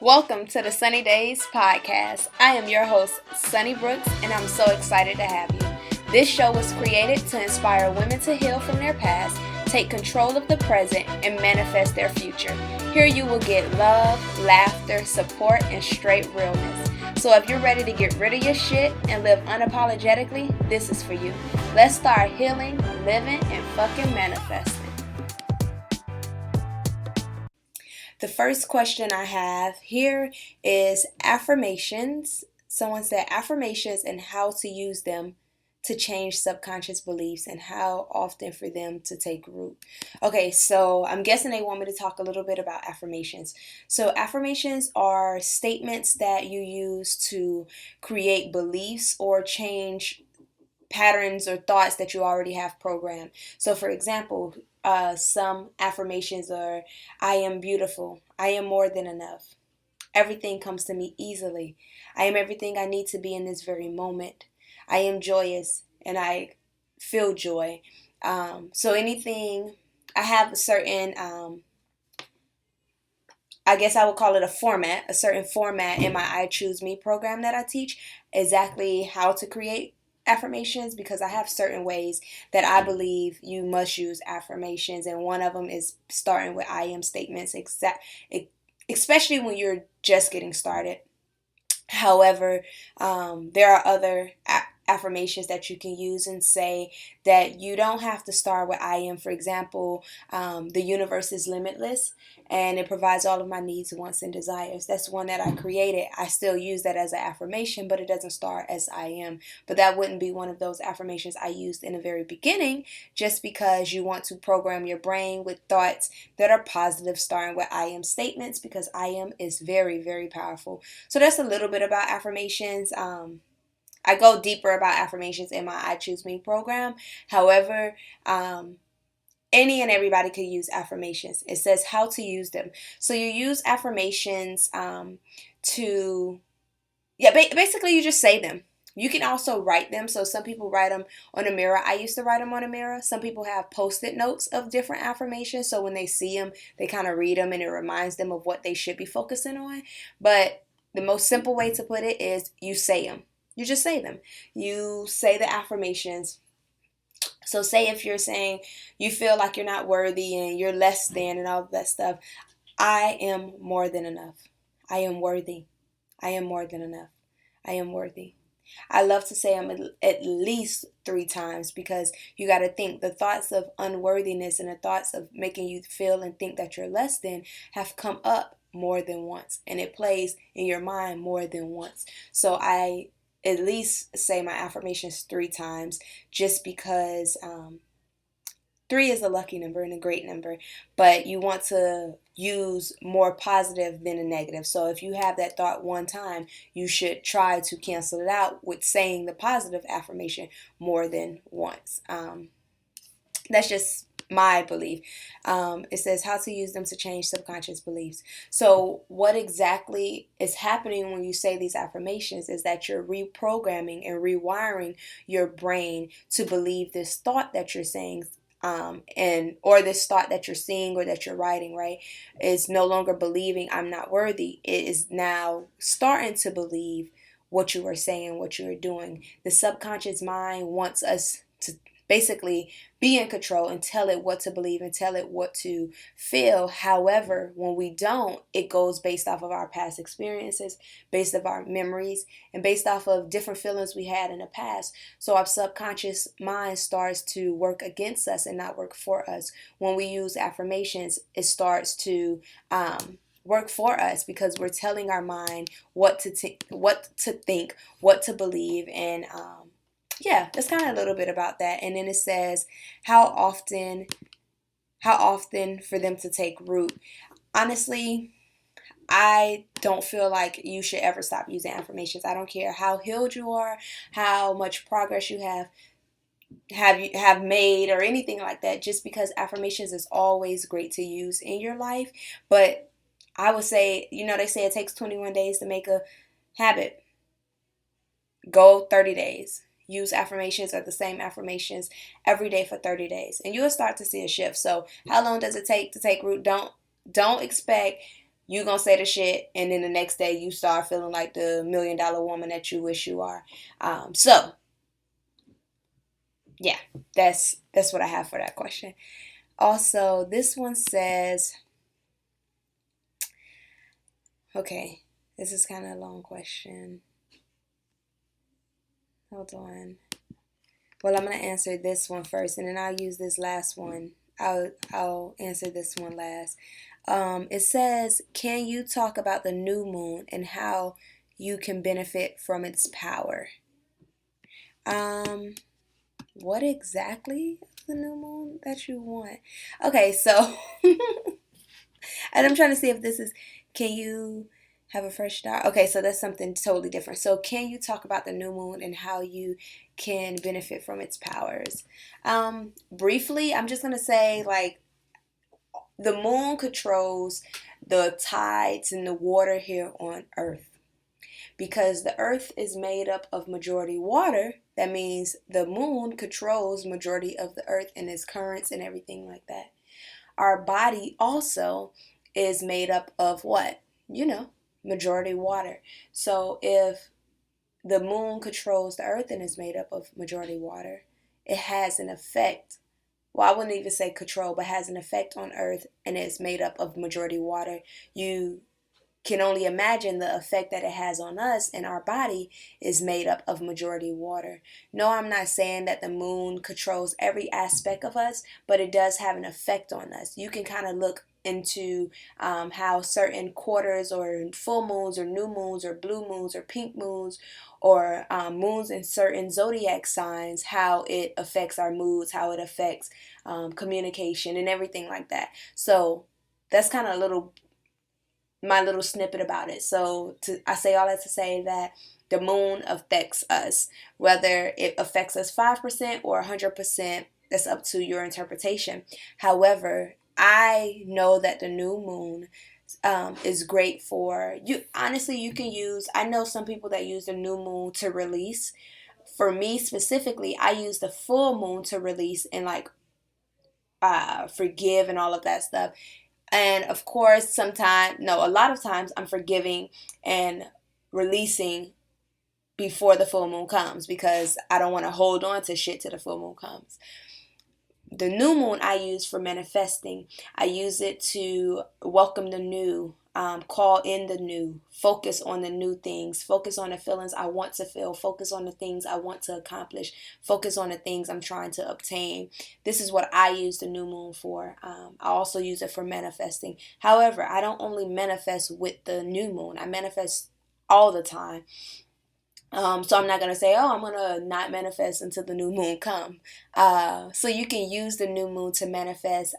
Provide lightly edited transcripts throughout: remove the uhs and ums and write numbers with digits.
Welcome to the Sunny Days Podcast. I am your host, Sunny Brooks, and I'm so excited to have you. This show was created to inspire women to heal from their past, take control of the present, and manifest their future. Here you will get love, laughter, support, and straight realness. So if you're ready to get rid of your shit and live unapologetically, this is for you. Let's start healing, living, and fucking manifesting. The first question I have here is affirmations. Someone said affirmations and how to use them to change subconscious beliefs and how often for them to take root. Okay, so I'm guessing they want me to talk a little bit about affirmations. So affirmations are statements that you use to create beliefs or change patterns or thoughts that you already have programmed. So for example, some affirmations are, I am beautiful, I am more than enough, everything comes to me easily, I am everything I need to be in this very moment, I am joyous and I feel joy. So anything, I have a certain, I guess I would call it a certain format in my I Choose Me program that I teach exactly how to create affirmations, because I have certain ways that I believe you must use affirmations, and one of them is starting with I am statements, especially when you're just getting started. However, there are other affirmations that you can use and say that you don't have to start with I am. For example, the universe is limitless and it provides all of my needs, wants, and desires. That's one that I created. I still use that as an affirmation, but it doesn't start as I am. But that wouldn't be one of those affirmations I used in the very beginning, just because you want to program your brain with thoughts that are positive, starting with I am statements, because I am is very, very powerful. So that's a little bit about affirmations. I go deeper about affirmations in my I Choose Me program. However, any and everybody could use affirmations. It says how to use them. So you use affirmations basically you just say them. You can also write them. So some people write them on a mirror. I used to write them on a mirror. Some people have Post-it notes of different affirmations. So when they see them, they kind of read them and it reminds them of what they should be focusing on. But the most simple way to put it is you say them. You just say them. You say the affirmations. So say if you're saying you feel like you're not worthy and you're less than and all of that stuff, I am more than enough. I am worthy. I am more than enough. I am worthy. I love to say them at least 3 times, because you got to think the thoughts of unworthiness and the thoughts of making you feel and think that you're less than have come up more than once, and it plays in your mind more than once. So I at least say my affirmations 3 times, just because 3 is a lucky number and a great number, but you want to use more positive than a negative. So if you have that thought one time, you should try to cancel it out with saying the positive affirmation more than once. That's just my belief. It says how to use them to change subconscious beliefs. So what exactly is happening when you say these affirmations is that you're reprogramming and rewiring your brain to believe this thought that you're saying, or this thought that you're seeing or that you're writing, right, is no longer believing I'm not worthy. It is now starting to believe what you are saying, what you are doing. The subconscious mind wants us to basically be in control and tell it what to believe and tell it what to feel. However, when we don't, it goes based off of our past experiences, based off our memories, and based off of different feelings we had in the past. So our subconscious mind starts to work against us and not work for us. When we use affirmations, it starts to work for us, because we're telling our mind what to think, what to believe, and yeah, that's kind of a little bit about that. And then it says how often for them to take root. Honestly, I don't feel like you should ever stop using affirmations. I don't care how healed you are, how much progress you have made, or anything like that. Just because affirmations is always great to use in your life, but I would say, they say it takes 21 days to make a habit. Go 30 days. Use affirmations or the same affirmations every day for 30 days, and you'll start to see a shift. So how long does it take to take root? Don't expect You gonna say the shit, and then the next day you start feeling like the $1,000,000 woman that you wish you are. So yeah, that's what I have for that question. Also, this one says, okay, this is kind of a long question. Hold on. Well, I'm gonna answer this one first, and then I'll use this last one. I'll answer this one last. It says, can you talk about the new moon and how you can benefit from its power? What exactly is the new moon that you want? Okay, so and I'm trying to see if this is, can you have a fresh start? Okay, so that's something totally different. So can you talk about the new moon and how you can benefit from its powers? Briefly, I'm just gonna say, like, the moon controls the tides and the water here on Earth. Because the Earth is made up of majority water, that means the moon controls majority of the Earth and its currents and everything like that. Our body also is made up of what? Majority water. So if the moon controls the Earth and is made up of majority water, it has an effect. Well, I wouldn't even say control, but has an effect on Earth and is made up of majority water. You can only imagine the effect that it has on us, and our body is made up of majority water. No, I'm not saying that the moon controls every aspect of us, but it does have an effect on us. You can kind of look into how certain quarters or full moons or new moons or blue moons or pink moons or moons in certain zodiac signs, how it affects our moods, how it affects communication and everything like that. So that's kind of my little snippet about it. So I say all that to say that the moon affects us. Whether it affects us 5% or 100%, that's up to your interpretation. However, I know that the new moon is great for you. Honestly, you can use, I know some people that use the new moon to release. For me specifically, I use the full moon to release and like forgive and all of that stuff. And of course, a lot of times I'm forgiving and releasing before the full moon comes because I don't want to hold on to shit till the full moon comes. The new moon I use for manifesting. I use it to welcome the new, call in the new, focus on the new things, focus on the feelings I want to feel, focus on the things I want to accomplish, focus on the things I'm trying to obtain. This is what I use the new moon for. I also use it for manifesting. However, I don't only manifest with the new moon, I manifest all the time. So I'm not going to say, oh, I'm going to not manifest until the new moon come. So you can use the new moon to manifest.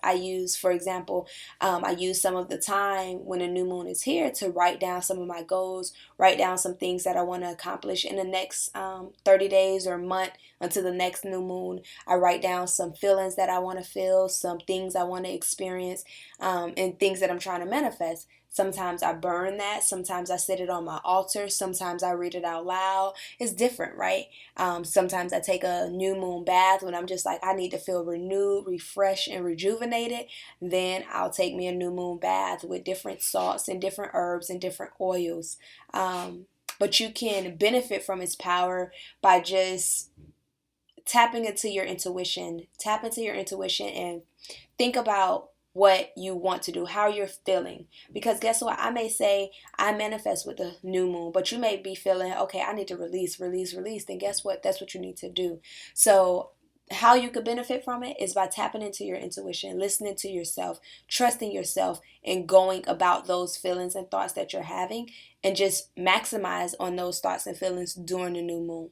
For example, I use some of the time when the new moon is here to write down some of my goals, write down some things that I want to accomplish in the next 30 days or month until the next new moon. I write down some feelings that I want to feel, some things I want to experience, and things that I'm trying to manifest. Sometimes I burn that. Sometimes I sit it on my altar. Sometimes I read it out loud. It's different, right? Sometimes I take a new moon bath when I'm just like, I need to feel renewed, refreshed, and rejuvenated. Then I'll take me a new moon bath with different salts and different herbs and different oils. But you can benefit from its power by just tapping into your intuition. Tap into your intuition and think about what you want to do, how you're feeling. Because guess what? I may say I manifest with the new moon, but you may be feeling, okay, I need to release. Then guess what? That's what you need to do. So how you could benefit from it is by tapping into your intuition, listening to yourself, trusting yourself, and going about those feelings and thoughts that you're having, and just maximize on those thoughts and feelings during the new moon.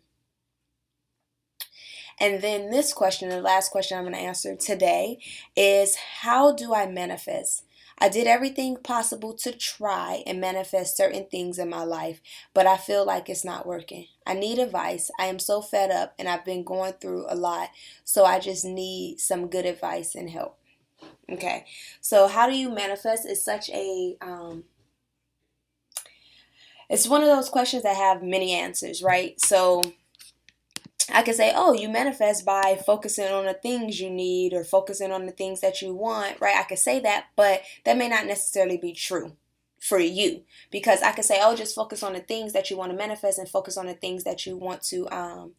And then this question, the last question I'm going to answer today, is how do I manifest? I did everything possible to try and manifest certain things in my life, but I feel like it's not working. I need advice. I am so fed up and I've been going through a lot, so I just need some good advice and help. Okay, so how do you manifest is such a it's one of those questions that have many answers, right? So I could say, oh, you manifest by focusing on the things you need or focusing on the things that you want, right? I could say that, but that may not necessarily be true. for you. Because I could say, oh, just focus on the things that you want to manifest and focus on the things that you want to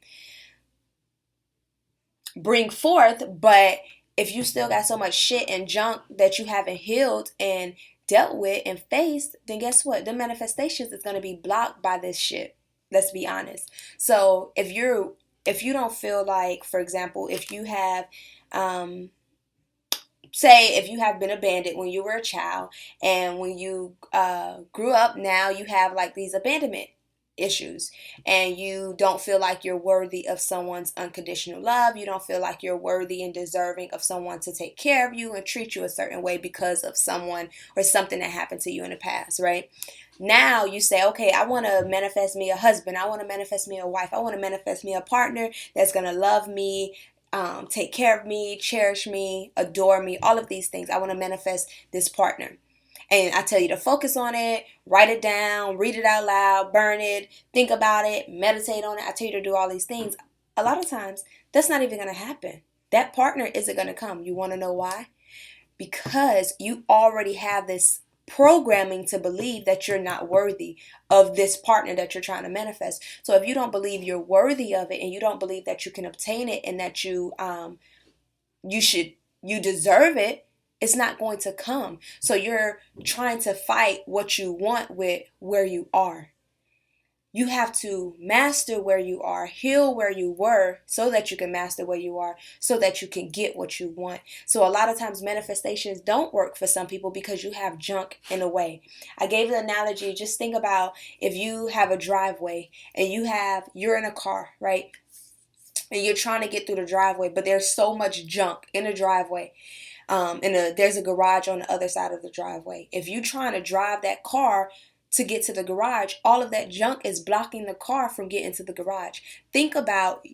bring forth. But if you still got so much shit and junk that you haven't healed and dealt with and faced, then guess what? The manifestations is going to be blocked by this shit. Let's be honest. So if you don't feel like, for example, if you have say if you have been abandoned when you were a child, and when you grew up, now you have like these abandonment issues, and you don't feel like you're worthy of someone's unconditional love, you don't feel like you're worthy and deserving of someone to take care of you and treat you a certain way because of someone or something that happened to you in the past, right? Now you say, okay, I want to manifest me a husband, I want to manifest me a wife, I want to manifest me a partner that's going to love me, take care of me, cherish me, adore me, all of these things. I want to manifest this partner. And I tell you to focus on it, write it down, read it out loud, burn it, think about it, meditate on it. I tell you to do all these things. A lot of times, that's not even going to happen. That partner isn't going to come. You want to know why? Because you already have this programming to believe that you're not worthy of this partner that you're trying to manifest. So if you don't believe you're worthy of it, and you don't believe that you can obtain it, and that you deserve it, it's not going to come. So you're trying to fight what you want with where you are. You have to master where you are, heal where you were, so that you can master where you are, so that you can get what you want. So a lot of times manifestations don't work for some people because you have junk in the way. I gave the analogy, just think about if you have a driveway and you're in a car, right? And you're trying to get through the driveway, but there's so much junk in the driveway. There's a garage on the other side of the driveway. If you're trying to drive that car to get to the garage, all of that junk is blocking the car from getting to the garage. Think about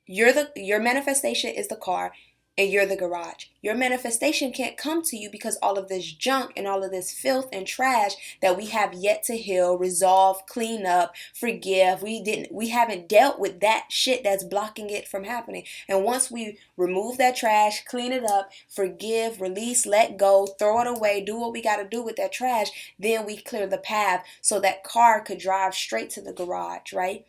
your manifestation is the car, and you're the garage. Your manifestation can't come to you because all of this junk and all of this filth and trash that we have yet to heal, resolve, clean up, forgive. We haven't dealt with that shit that's blocking it from happening. And once we remove that trash, clean it up, forgive, release, let go, throw it away, do what we got to do with that trash, then we clear the path so that car could drive straight to the garage, right?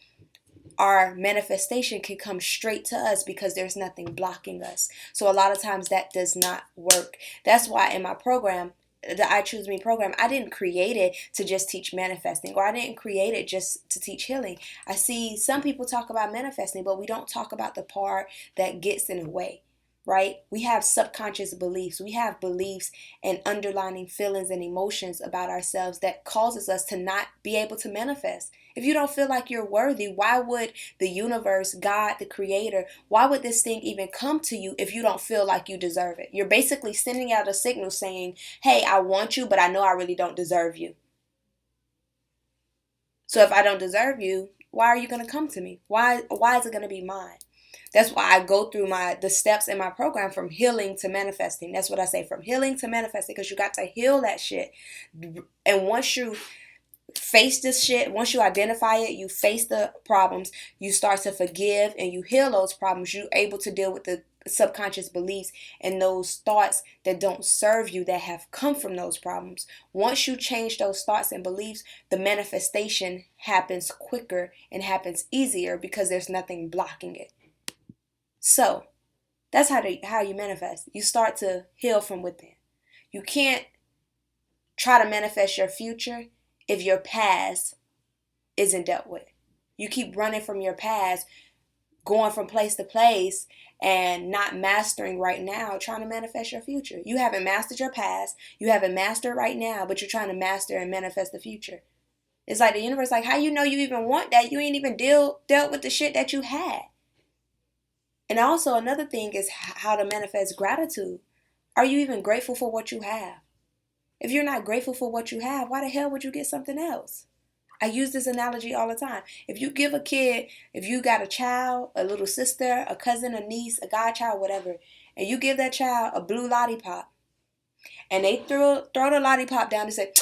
Our manifestation can come straight to us because there's nothing blocking us. So a lot of times that does not work. That's why in my program, the I Choose Me program, I didn't create it to just teach manifesting, or I didn't create it just to teach healing. I see some people talk about manifesting, but we don't talk about the part that gets in the way. Right? We have subconscious beliefs. We have beliefs and underlying feelings and emotions about ourselves that causes us to not be able to manifest. If you don't feel like you're worthy, why would the universe, God, the creator, why would this thing even come to you if you don't feel like you deserve it? You're basically sending out a signal saying, hey, I want you, but I know I really don't deserve you. So if I don't deserve you, why are you going to come to me? Why is it going to be mine? That's why I go through the steps in my program from healing to manifesting. That's what I say, from healing to manifesting, because you got to heal that shit. And once you face this shit, once you identify it, you face the problems, you start to forgive and you heal those problems, you're able to deal with the subconscious beliefs and those thoughts that don't serve you, that have come from those problems. Once you change those thoughts and beliefs, the manifestation happens quicker and happens easier because there's nothing blocking it. So that's how you manifest. You start to heal from within. You can't try to manifest your future if your past isn't dealt with. You keep running from your past, going from place to place, and not mastering right now, trying to manifest your future. You haven't mastered your past. You haven't mastered right now, but you're trying to master and manifest the future. It's like the universe, like, how you know you even want that? You ain't even dealt with the shit that you had. And also another thing is how to manifest gratitude. Are you even grateful for what you have? If you're not grateful for what you have, why the hell would you get something else? I use this analogy all the time. If you got a child, a little sister, a cousin, a niece, a godchild, whatever, and you give that child a blue lollipop, and they throw the lollipop down and say,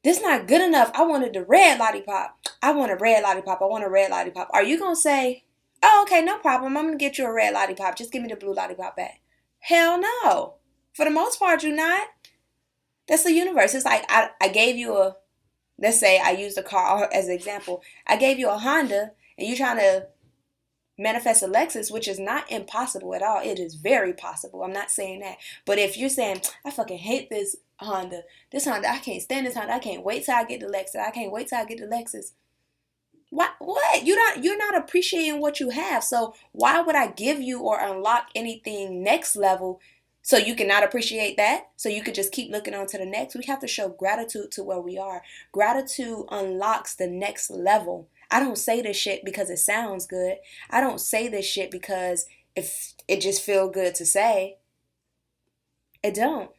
this not good enough, I wanted the red lollipop. I want a red lollipop. I want a red lollipop. Are you going to say, oh, okay, no problem, I'm going to get you a red lollipop. Just give me the blue lollipop back? Hell no. For the most part, you're not. That's the universe. It's like I gave you a, let's say I used a car as an example. I gave you a Honda and you're trying to manifest a Lexus, which is not impossible at all. It is very possible. I'm not saying that. But if you're saying, I fucking hate this Honda, I can't stand this Honda, I can't wait till I get the Lexus, I can't wait till I get the Lexus. What? You're not appreciating what you have. So why would I give you or unlock anything next level so you cannot appreciate that? So you could just keep looking on to the next? We have to show gratitude to where we are. Gratitude unlocks the next level. I don't say this shit because it sounds good. I don't say this shit because if it just feels good to say. I don't.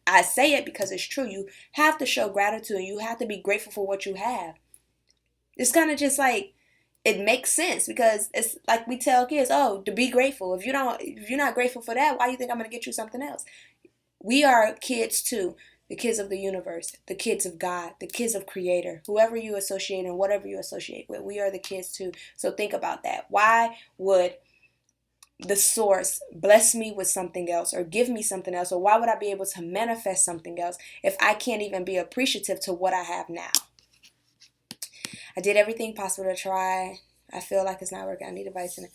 I say it because it's true. You have to show gratitude. You have to be grateful for what you have. It's kind of just like, it makes sense because it's like we tell kids, oh, to be grateful. If you're not grateful for that, why do you think I'm going to get you something else? We are kids too. The kids of the universe, the kids of God, the kids of Creator, whoever you associate and whatever you associate with, we are the kids too. So think about that. Why would the source bless me with something else or give me something else? Or why would I be able to manifest something else if I can't even be appreciative to what I have now? I did everything possible to try. I feel like it's not working. I need advice and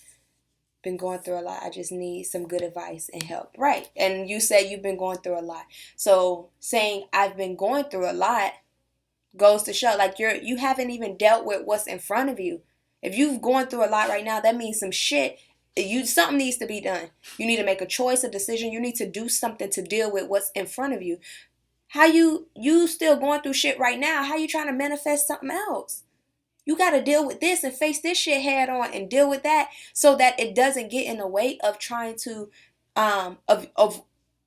been going through a lot. I just need some good advice and help. Right. And you said you've been going through a lot. So saying I've been going through a lot goes to show like you haven't even dealt with what's in front of you. If you've going through a lot right now, that means something needs to be done. You need to make a choice, a decision. You need to do something to deal with what's in front of you. How you still going through shit right now? How you trying to manifest something else? You got to deal with this and face this shit head on and deal with that so that it doesn't get in the way of trying to,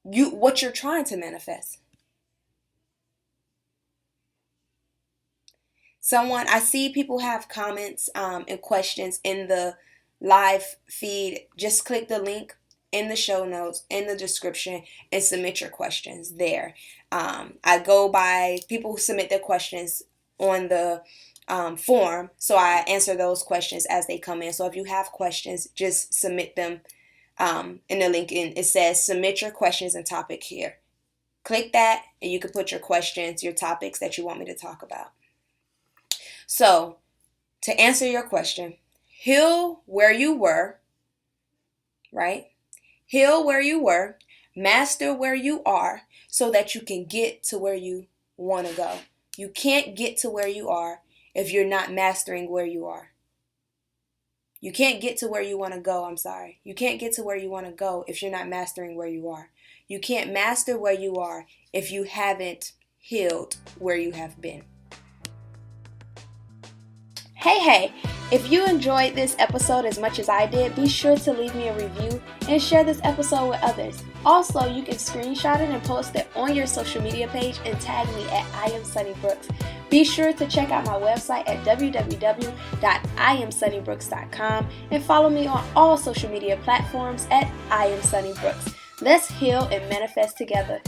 what you're trying to manifest. I see people have comments and questions in the live feed. Just click the link in the show notes, in the description, and submit your questions there. I go by people who submit their questions on the form, so I answer those questions as they come in. So if you have questions, just submit them in the link. It says submit your questions and topic here. Click that and you can put your questions, your topics that you want me to talk about. So to answer your question, heal where you were, right? Heal where you were, master where you are so that you can get to where you want to go. You can't get to where you are if you're not mastering where you are. You can't get to where you want to go, You can't get to where you want to go if you're not mastering where you are. You can't master where you are if you haven't healed where you have been. Hey, if you enjoyed this episode as much as I did, be sure to leave me a review and share this episode with others. Also, you can screenshot it and post it on your social media page and tag me at I Am Sunny Brooks. Be sure to check out my website at www.iamsunnybrooks.com and follow me on all social media platforms at I Am Sunny Brooks. Let's heal and manifest together.